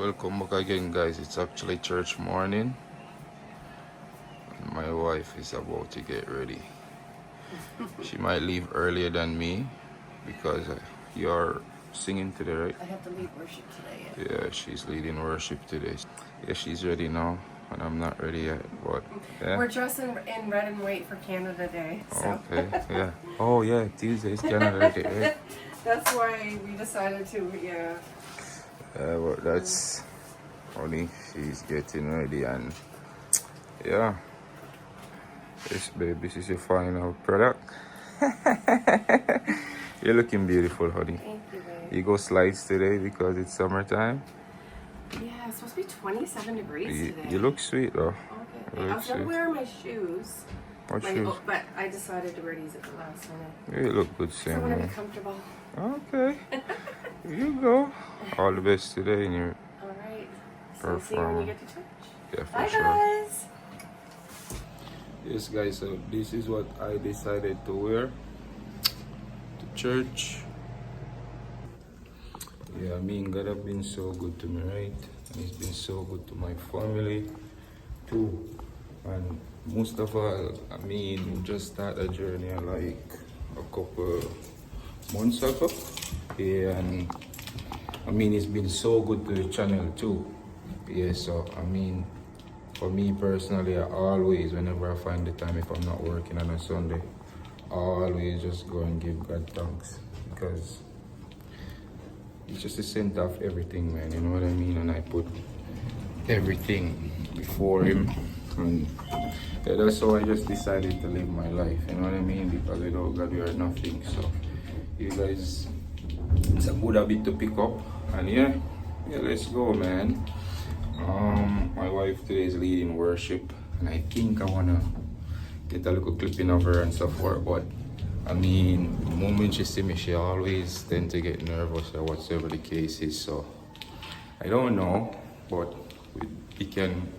Welcome back again, guys. It's actually church morning and my wife is about to get ready. She might leave earlier than me because you're singing today, right? I have to lead worship today. Yeah, she's leading worship today. Yeah, she's ready now and I'm not ready yet, but yeah. We're dressing in red and white for Canada Day. So. Okay, yeah. Oh yeah, Tuesday is Canada Day, right? That's why we decided to, Yeah, but that's funny. She's getting ready and yeah. Yes, babe, this is your final product. You're looking beautiful, honey. Thank you, babe. You go slides today because it's summertime. Yeah, it's supposed to be 27 degrees today. You look sweet though. Okay. I was going to wear my shoes. What shoes? But I decided to wear these at the last minute. You look good, I Sam. want to be comfortable. Okay. Here you go. All the best today in your Alright. So see you when you get to church. Yeah, for Bye, sure. guys. Yes, guys, so this is what I decided to wear to church. Yeah, I mean, God have been so good to me, right? And He's been so good to my family too. And most of all, I mean, we just started a journey like a couple months ago. Yeah, and I mean, it's been so good to the channel too. Yeah, so I mean, for me personally, I always, whenever I find the time, if I'm not working on a Sunday, I always just go and give God thanks because it's just the center of everything, man. You know what I mean? And I put everything before Him, and yeah, that's how I just decided to live my life. You know what I mean? Because without God, we are nothing. So, you guys, it's a good habit to pick up, and yeah, let's go, man. My wife today is leading worship, and I think I wanna get a little clipping of her and so forth. But I mean, the moment she see me, she always tend to get nervous or whatever the case is. So I don't know, but we can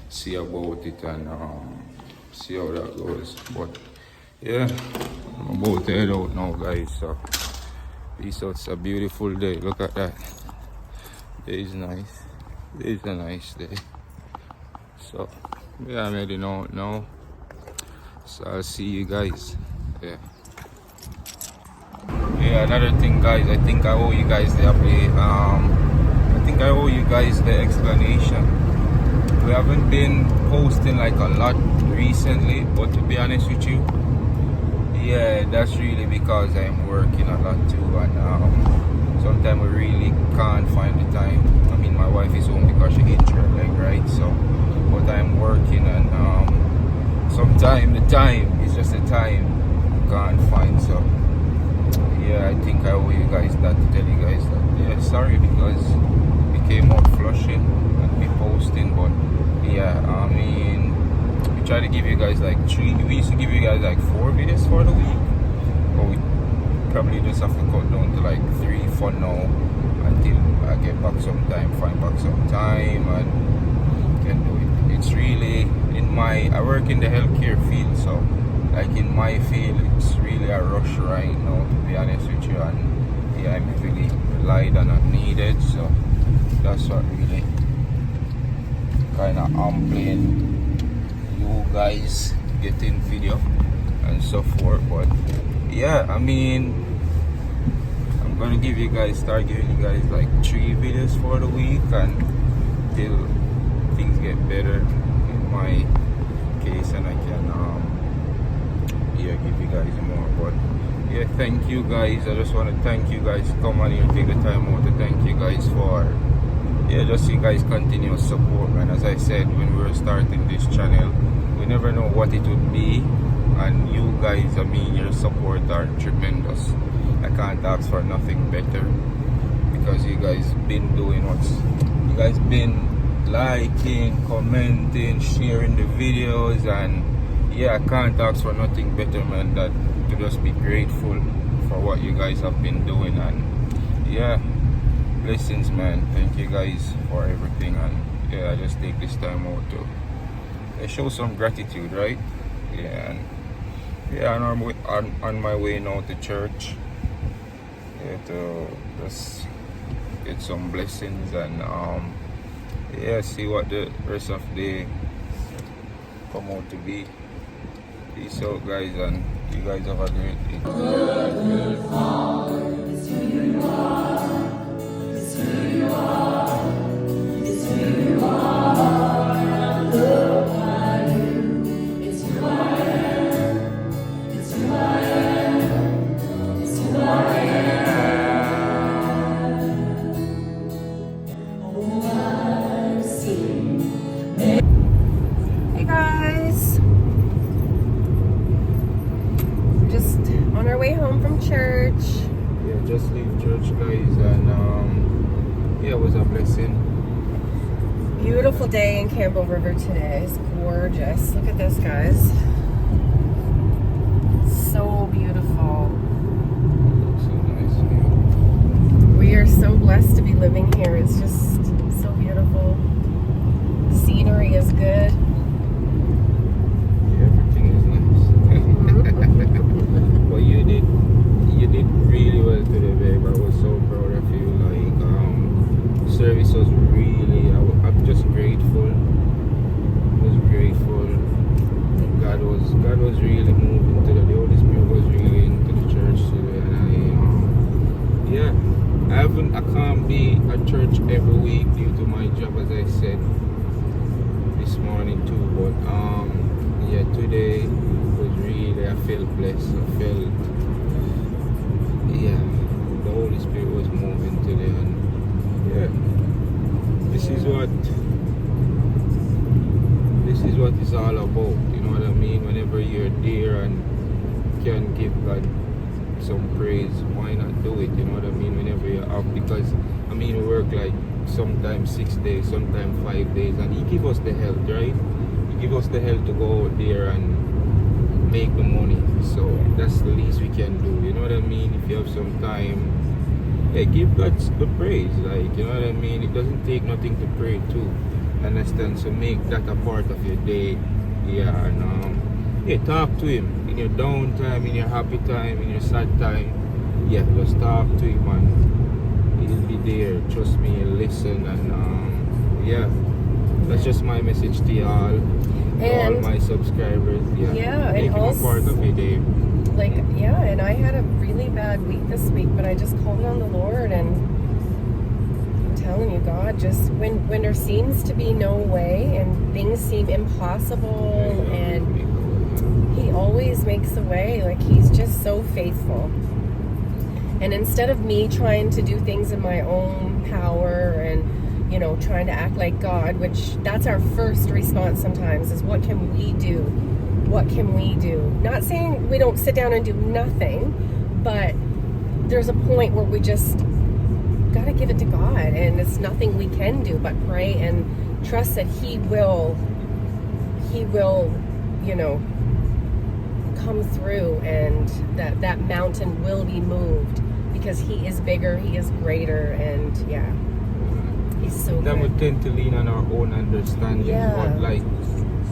see about it and see how that goes. But yeah, I'm about to head out now, guys. So peace out. It's a beautiful day. Look at that. Day is nice. It's a nice day. So yeah, I'm heading out now. So I'll see you guys. Yeah. Yeah, another thing, guys, I think I owe you guys the update. I think I owe you guys the explanation. We haven't been posting like a lot recently, but to be honest with you, yeah, that's really because I'm working a lot too, and sometimes we really can't find the time. I mean, my wife is home because she injured her leg, right? So, but I'm working, and sometimes the time is just the time you can't find. So, yeah, I think I owe you guys that, to tell you guys that. Yeah, sorry because we came out flushing and we posting, but yeah, I mean, we try to give you guys like we used to give you guys like 4 videos for the week, but we probably just have to cut down to like 3 for now until I get back sometime, find back some time and can do it. It's really I work in the healthcare field, so like in my field, it's really a rush right now, to be honest with you, and yeah, I'm heavily relied and not needed, so that's what really kind of playing you guys getting video and so forth. But yeah, I mean, I'm gonna start giving you guys like 3 videos for the week until things get better in my case and I can yeah, give you guys more. But yeah, thank you guys. I just want to thank you guys. Come on here, take the time out to thank you guys for just you guys continue support, man. As I said when we were starting this channel, we never know what it would be, and you guys, I mean, your support are tremendous. I can't ask for nothing better because you guys been doing you guys been liking, commenting, sharing the videos, and yeah, I can't ask for nothing better, man, than to just be grateful for what you guys have been doing. And yeah, blessings, man. Thank you guys for everything. And yeah, I just take this time out to show some gratitude, right? Yeah, and yeah, on my way now to church, yeah, to just get some blessings, and yeah, see what the rest of the day come out to be. Peace out, guys, and you guys have a great Hey guys, just on our way home from church. Yeah, just leave church, guys, and yeah, it was a blessing. Beautiful day in Campbell River today. It's gorgeous. Look at this, guys. So beautiful. So nice. Yeah. We are so blessed to be living here. It's just so beautiful. Scenery is good. Everything is nice. But you did really well today, babe. I was so proud of you. Like, service was really, I'm just grateful. I was grateful. God was really moving today. The Holy Spirit was really into the church today, and I can't be at church every week due to my job, as I said this morning too. But yeah, today was really, I felt blessed. I felt, yeah, the Holy Spirit was moving today, and yeah, this is what it's all about. You know what I mean? Whenever you're there and can give God some praise, why not do it? You know what I mean? Whenever you're up, because I mean, we work like sometimes 6 days, sometimes 5 days, and He give us the health, right? He give us the health to go out there and make the money. So that's the least we can do. You know what I mean? If you have some time, yeah, give God the praise. Like, you know what I mean? It doesn't take nothing to pray too. Understand? So make that a part of your day. Yeah, and yeah, talk to Him in your down time, in your happy time, in your sad time. Yeah, just talk to Him, and He'll be there. Trust me, He'll listen, and yeah, that's just my message to y'all, all my subscribers. Yeah, make Him a part of your day. Like, yeah, and I had a really bad week this week, but I just called on the Lord, and I'm telling you, God, just when there seems to be no way and things seem impossible, and He always makes a way. Like, He's just so faithful. And instead of me trying to do things in my own power and, you know, trying to act like God, which that's our first response sometimes, is what can we do? What can we do? Not saying we don't sit down and do nothing, but there's a point where we just got to give it to God, and it's nothing we can do but pray and trust that He will, you know, come through, and that mountain will be moved, because He is bigger, He is greater, and yeah, He's so good. Then we tend to lean on our own understanding, but like,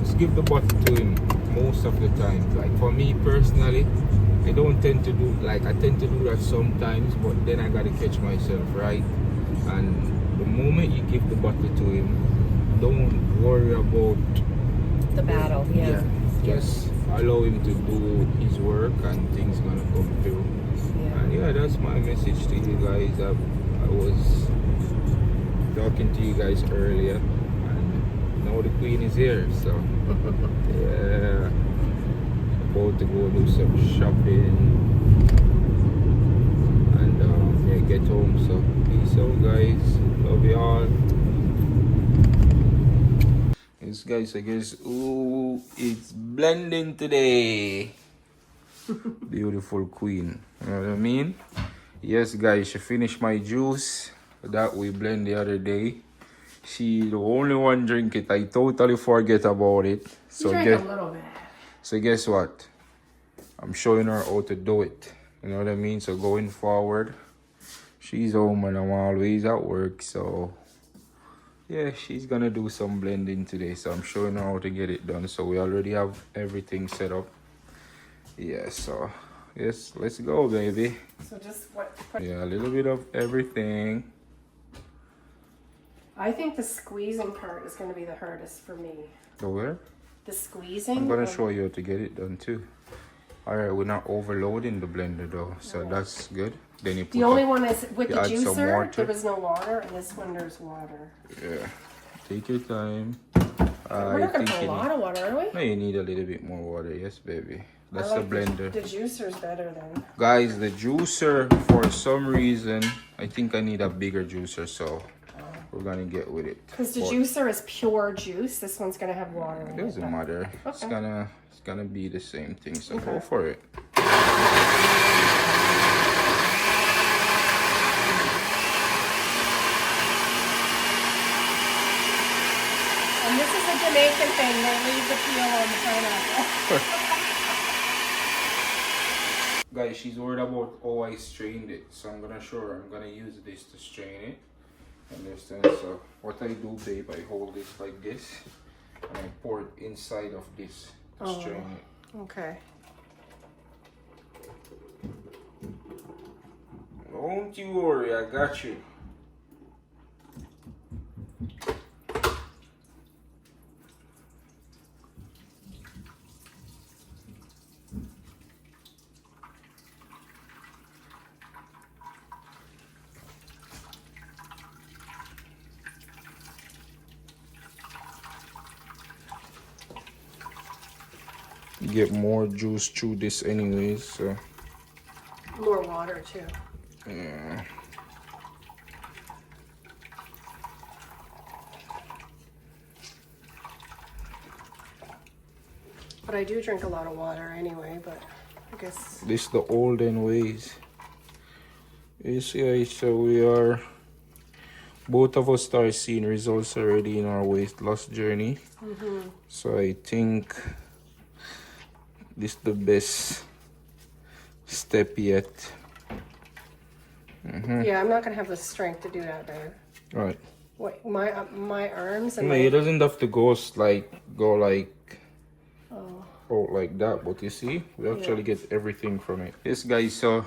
just give the button to Him most of the time. Like, for me personally, I don't tend to do, like, I tend to do that sometimes, but then I gotta catch myself, right? And the moment you give the button to Him, don't worry about the battle. Just allow Him to do His work, and things gonna come through. And yeah, that's my message to you guys. I was talking to you guys earlier, and now the Queen is here, so yeah, about to go do some shopping, and yeah, get home. So peace out, guys. Love you all. Yes, guys, I guess, ooh, it's blending today. Beautiful Queen, you know what I mean? Yes, guys, she finished my juice that we blend the other day. She the only one drink it. I totally forget about it. So a little bit. So guess what? I'm showing her how to do it. You know what I mean? So going forward, she's home and I'm always at work. So yeah, she's gonna do some blending today. So I'm showing her how to get it done. So we already have everything set up. Yeah, so yes, let's go, baby. So just what? Yeah, a little bit of everything. I think the squeezing part is going to be the hardest for me. So where? The squeezing? I'm gonna show you how to get it done too. Alright, we're not overloading the blender though, so that's good. Then you put the only one is with the add some juicer, water. there was no water, and this one there's water. Yeah. Take your time. We're not going to put a lot of water, are we? No, you need a little bit more water, yes baby. That's like the blender. The juicer's better then. Guys, the juicer, for some reason, I think I need a bigger juicer, so we're gonna get with it. Because the juicer is pure juice. This one's gonna have water in it. It doesn't matter. Okay. It's gonna be the same thing. So go for it. And this is a Jamaican thing. They leave the peel on the pineapple. Guys, she's worried about how I strained it, so I'm gonna show her. I'm gonna use this to strain it. Understand? So what I do, babe, I hold this like this and I pour it inside of this to strain it. Okay. Don't you worry, I got you. You get more juice through this anyways, so. More water too. Yeah. But I do drink a lot of water anyway, but I guess. This is the olden ways. You see, so we are, both of us start seeing results already in our weight loss journey. So I think this is the best step yet. Yeah, I'm not gonna have the strength to do that, babe. Right. Wait, my arms and No, my. it doesn't have to go out like that, but you see, we actually get everything from it. Yes, guys, so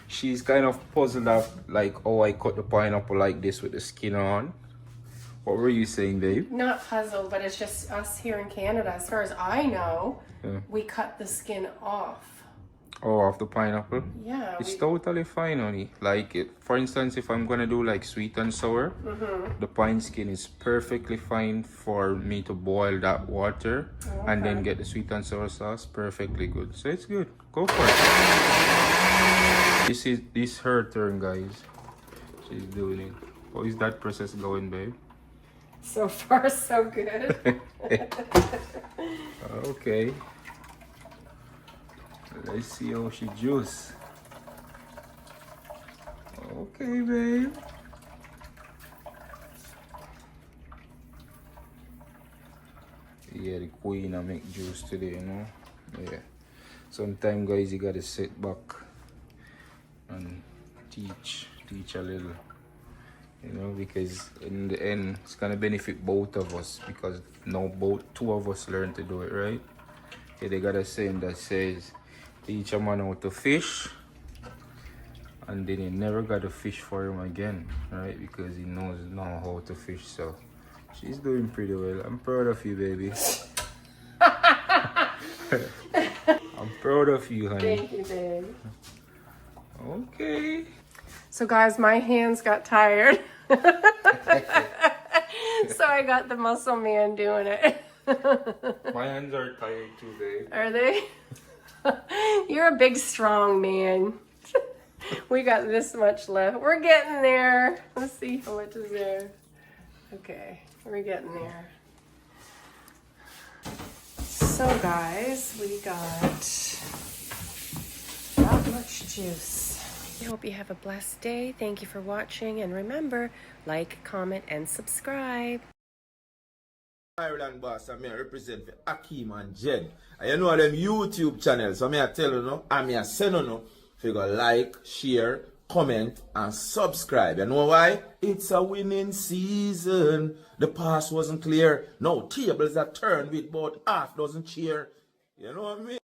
she's kind of puzzled out like, oh, I cut the pineapple like this with the skin on. What were you saying, babe? Not puzzled, but it's just us here in Canada. As far as I know, we cut the skin off. Oh, off the pineapple? Yeah. It's totally fine, honey. Like, for instance, if I'm gonna do like sweet and sour, the pine skin is perfectly fine for me to boil that water and then get the sweet and sour sauce. Perfectly good. So it's good. Go for it. This her turn, guys. She's doing it. How is that process going, babe? So far, so good. Okay. Let's see how she juice. Okay, babe. Yeah, the queen I make juice today, you know. Yeah. Sometimes, guys, you gotta sit back and teach a little. You know, because in the end, it's gonna benefit both of us because now two of us learn to do it, right? Yeah, they got a saying that says, teach a man how to fish, and then he never got to fish for him again, right? Because he knows now how to fish. So she's doing pretty well. I'm proud of you, baby. I'm proud of you, honey. Thank you, babe. Okay. So guys, my hands got tired. So I got the muscle man doing it. My hands are tired too, babe. Are they? You're a big, strong man. We got this much left. We're getting there. Let's see how much is there. Okay, we're getting there. So guys, we got that much juice. I hope you have a blessed day. Thank you for watching. And remember, like, comment, and subscribe. Ireland boss, and I represent for Akeem and Jenn. And you know them YouTube channels, so I tell you no, and I say no, if you go like, share, comment, and subscribe. You know why? It's a winning season. The past wasn't clear. No tables are turned with about half dozen cheer. You know what I mean?